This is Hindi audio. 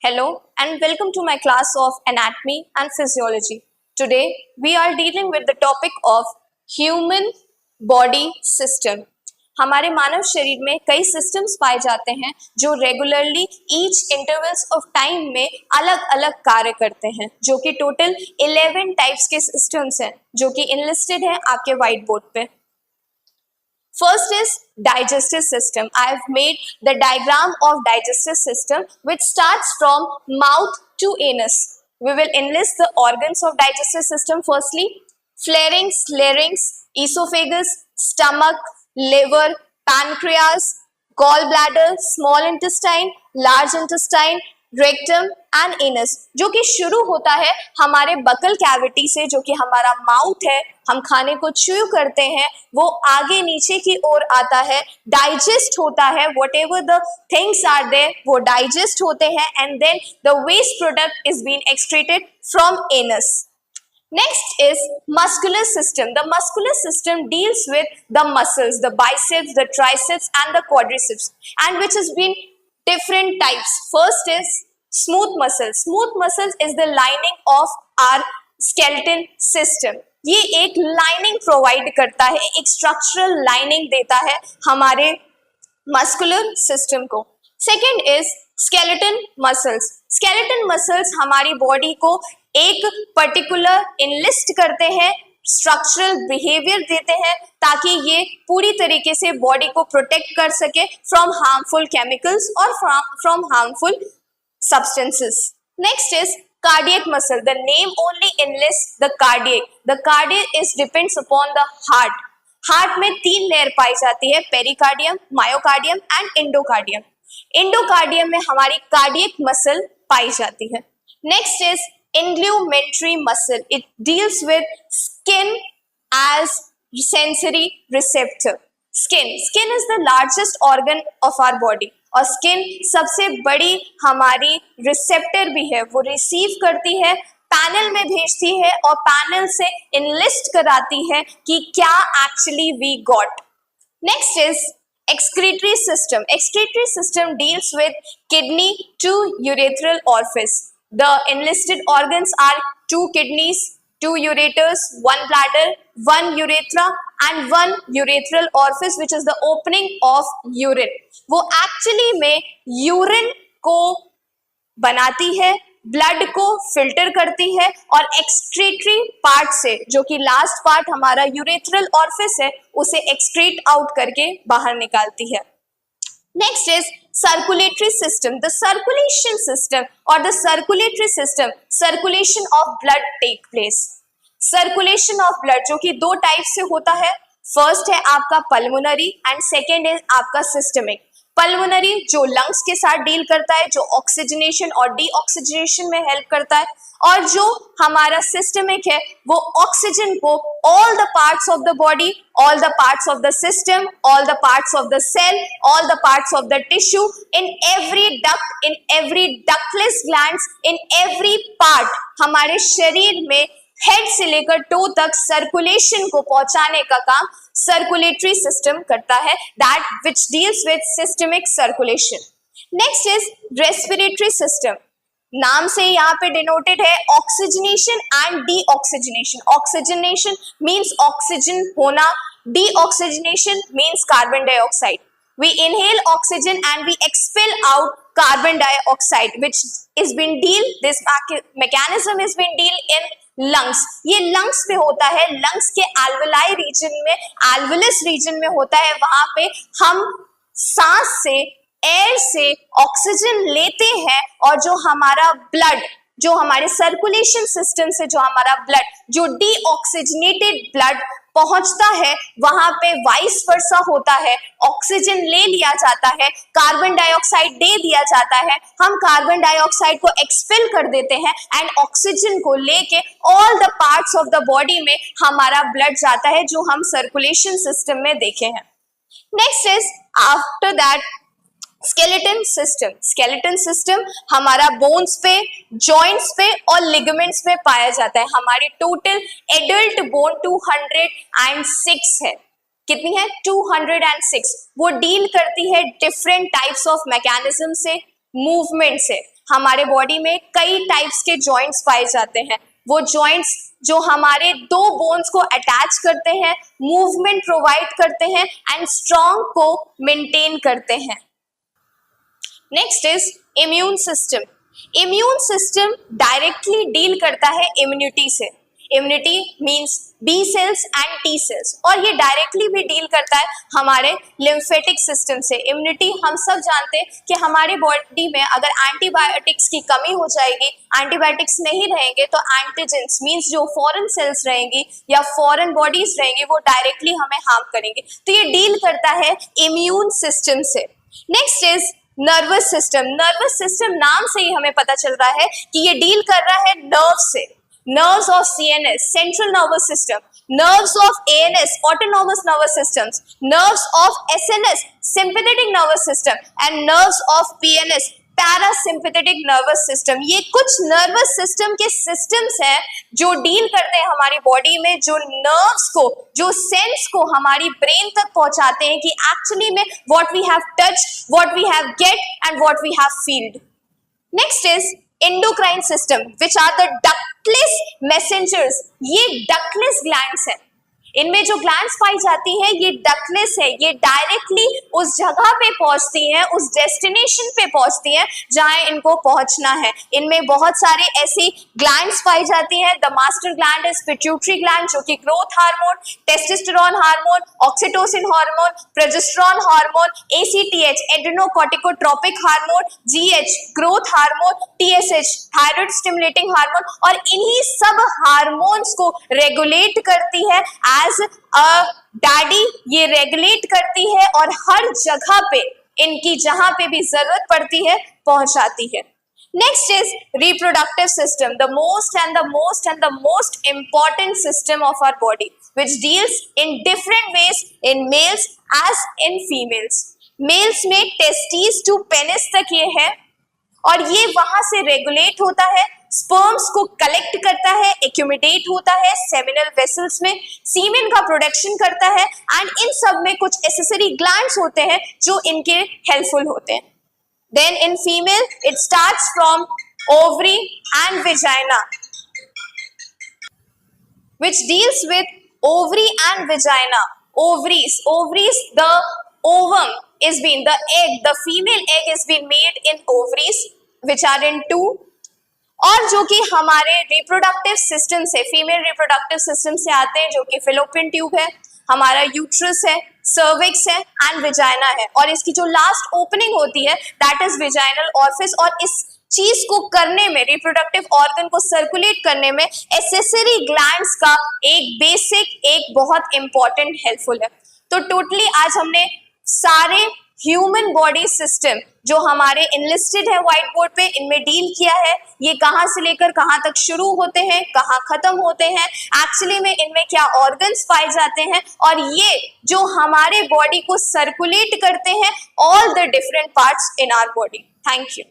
Hello and welcome to my class of Anatomy and Physiology. Today we are dealing with the topic of Human Body System. हमारे मानव शरीर में कई सिस्टम्स पाए जाते हैं जो regularly each intervals of time में अलग अलग कार्य करते हैं, जो कि टोटल 11 टाइप्स के सिस्टम्स हैं जो कि इनलिस्टेड है आपके व्हाइट बोर्ड पे. First is digestive system. I have made the diagram of digestive system which starts from mouth to anus. We will enlist the organs of digestive system. Firstly, pharynx, larynx, esophagus, stomach, liver, pancreas, gallbladder, small intestine, large intestine, rectum and anus, जो कि शुरू होता है हमारे बकल कैविटी से, जो कि हमारा माउथ है. हम खाने को च्यू करते हैं, वो आगे नीचे की ओर आता है, डाइजेस्ट होता है, whatever the things are there वो डाइजेस्ट होते हैं, and then the waste product is been excreted from anus. Next is muscular system. The muscular system deals with the muscles, the biceps, the triceps and the quadriceps, and which has been different types. First is smooth muscles. Smooth muscles is the lining of our skeleton system. ये एक लाइनिंग प्रोवाइड करता है, एक स्ट्रक्चरल लाइनिंग देता है हमारे मस्कुलर सिस्टम को. Second is skeleton muscles. Skeleton muscles हमारी बॉडी को एक पर्टिकुलर इनलिस्ट करते हैं, स्ट्रक्चरल बिहेवियर देते हैं ताकि ये पूरी तरीके से बॉडी को प्रोटेक्ट कर सके फ्रॉम हार्मफुल केमिकल्स और from harmful substances. Next is cardiac muscle. The name only enlists the cardiac. The cardiac is depends upon the heart. Heart में 3 लेयर पाई जाती है, pericardium, myocardium and endocardium. Endocardium में हमारी कार्डियक मसल पाई जाती है. Next is integumentary muscle. It deals with skin as sensory receptor. Skin is the largest organ of our body और स्किन सबसे बड़ी हमारी रिसेप्टर भी है. वो रिसीव करती है, पैनल में भेजती है और पैनल से इनलिस्ट कराती है कि क्या actually we got. Next is excretory system. Excretory system deals with kidney, 2 urethral orifice. The enlisted organs are 2 kidneys, 2 ureters, 1 bladder, 1 urethra and 1 urethral orifice which is the opening of urine. वो एक्चुअली में यूरिन को बनाती है, ब्लड को फिल्टर करती है और एक्सक्रीटरी पार्ट से, जो कि लास्ट पार्ट हमारा यूरेथ्रल ऑरिफिस है, उसे एक्सक्रीट आउट करके बाहर निकालती है. Next is circulatory system. The circulation system और the circulatory system, circulation of blood take place. Circulation of blood जो कि 2 टाइप से होता है. फर्स्ट है आपका पल्मोनरी एंड सेकेंड इज आपका सिस्टमिक. पल्मोनरी जो लंग्स के साथ डील करता है, जो ऑक्सीजनेशन और डीऑक्सीजनेशन में हेल्प करता है, और जो हमारा सिस्टमिक है वो ऑक्सीजन को all the parts of the body, all the parts of the system, all the parts of the cell, all the parts of the tissue, in every duct, in every ductless glands, in every part हमारे शरीर में हेड से लेकर टो तक सर्कुलेशन को पहुंचाने का काम सर्कुलेटरी सिस्टम करता है, that which deals with systemic circulation. Next is respiratory system. नाम से यहाँ पे डिनोटेड है oxygenation and deoxygenation. Oxygenation means oxygen होना, deoxygenation means carbon dioxide. We inhale oxygen and we expel out carbon dioxide, which is been deal. This mechanism is been deal in lungs. ये lungs पे होता है, lungs के alveoli region में, alveolus region में होता है. वहां पे हम सांस से, एयर से ऑक्सीजन लेते हैं और जो हमारा ब्लड, जो हमारे सर्कुलेशन सिस्टम से जो हमारा ब्लड, जो डीऑक्सीजनेटेड ब्लड पहुंचता है, वहां पे वाइस वर्सा होता है. ऑक्सीजन ले लिया जाता है, कार्बन डाइऑक्साइड दे दिया जाता है, हम कार्बन डाइऑक्साइड को एक्सपेल कर देते हैं एंड ऑक्सीजन को लेके all the parts of the body में हमारा ब्लड जाता है, जो हम सर्कुलेशन सिस्टम में देखे हैं. Next is after that skeleton system. Skeleton system हमारा बोन्स पे, जॉइंट्स पे और लिगामेंट्स में पाया जाता है. हमारी टोटल एडल्ट बोन 206 है. कितनी है? 206. वो डील करती है डिफरेंट टाइप्स ऑफ मैकेनिज्म से, मूवमेंट से. हमारे बॉडी में कई टाइप्स के जॉइंट्स पाए जाते हैं। वो जॉइंट्स जो हमारे दो बोन्स को अटैच करते हैं, मूवमेंट प्रोवाइड करते हैं एंड स्ट्रॉन्ग को मेंटेन करते हैं। Next is immune system. Immune system directly deal करता है इम्यूनिटी से। Immunity means B cells and T cells, और ये डायरेक्टली भी डील करता है हमारे लिम्फेटिक सिस्टम से। इम्यूनिटी हम सब जानते हैं कि हमारे बॉडी में अगर एंटीबायोटिक्स की कमी हो जाएगी, एंटीबायोटिक्स नहीं रहेंगे, तो एंटीजेंस मींस जो फॉरेन सेल्स रहेंगी या फॉरेन बॉडीज रहेंगी वो डायरेक्टली हमें हार्म करेंगे। तो ये डील करता है इम्यून सिस्टम से। Next is nervous system. Nervous system नाम से ही हमें पता चल रहा है कि ये डील कर रहा है नर्व से। Nerves of CNS, central nervous system, nerves of ANS, autonomous nervous systems, nerves of SNS, sympathetic nervous system, and nerves of PNS, parasympathetic nervous system. ये कुछ नर्वस सिस्टम के सिस्टम्स हैं जो डील करते हैं हमारी बॉडी में, जो नर्व्स को, जो सेंस को हमारी ब्रेन तक पहुंचाते हैं कि एक्चुअली में what we have touch, what we have get and what we have field. Next is endocrine system, which are the ductless messengers। ये ductless glands हैं। इनमें जो ग्लैंड्स पाई जाती हैं ये डक्टलेस है। ये डायरेक्टली उस जगह पे पहुंचती हैं, उस डेस्टिनेशन पे पहुंचती हैं जहां इनको पहुंचना है। इनमें बहुत सारे ऐसी ग्लैंड्स पाई जाती हैं। The master gland is pituitary gland, जो कि growth hormone, testosterone hormone, oxytocin hormone, progesterone hormone, ACTH adrenocorticotropic hormone, GH growth hormone, TSH thyroid stimulating hormone, और इन्हीं सब हार्मोन्स को रेगुलेट करती है एज अ डैडी। ये रेगुलेट करती है और हर जगह पे इनकी जहां पे भी जरूरत पड़ती है पहुंचाती है। Next is reproductive system, the most important system of our body, which deals in different ways in males as in females। Males में टेस्टिस टू पेनिस तक ये है, और ये वहां से रेगुलेट होता है, स्पर्म्स को कलेक्ट करता है, एक्यूमुलेट होता है सेमिनल वेसल्स में, सीमेन का प्रोडक्शन करता है, एंड इन सब में कुछ एसेसरी ग्लैंड्स होते हैं जो इनके हेल्पफुल होते हैं। Then in female it starts from ovary and vagina, which deals with ovary and vagina। Ovaries, the ovum is being, the female egg is being made in ovaries which are in two, और जो कि हमारे रिप्रोडक्टिव सिस्टम से, फीमेल रिप्रोडक्टिव सिस्टम से आते हैं, जो कि फेलोपियन ट्यूब है, हमारा यूट्रस है, सर्विक्स है एंड विजाइना है, और इसकी जो लास्ट ओपनिंग होती है दैट इज विजाइनल ऑरिफिस। और इस चीज को करने में, रिप्रोडक्टिव ऑर्गन को सर्कुलेट करने में एसेसरी ग्लैंड्स का एक बेसिक, एक बहुत इंपॉर्टेंट हेल्पफुल है। तो टोटली आज हमने सारे ह्यूमन बॉडी सिस्टम जो हमारे इनलिस्टेड है व्हाइट बोर्ड पे, इनमें डील किया है। ये कहाँ से लेकर कहाँ तक शुरू होते हैं, कहाँ खत्म होते हैं, एक्चुअली में इनमें क्या ऑर्गन्स पाए जाते हैं, और ये जो हमारे बॉडी को सर्कुलेट करते हैं all the different parts in our body. Thank you.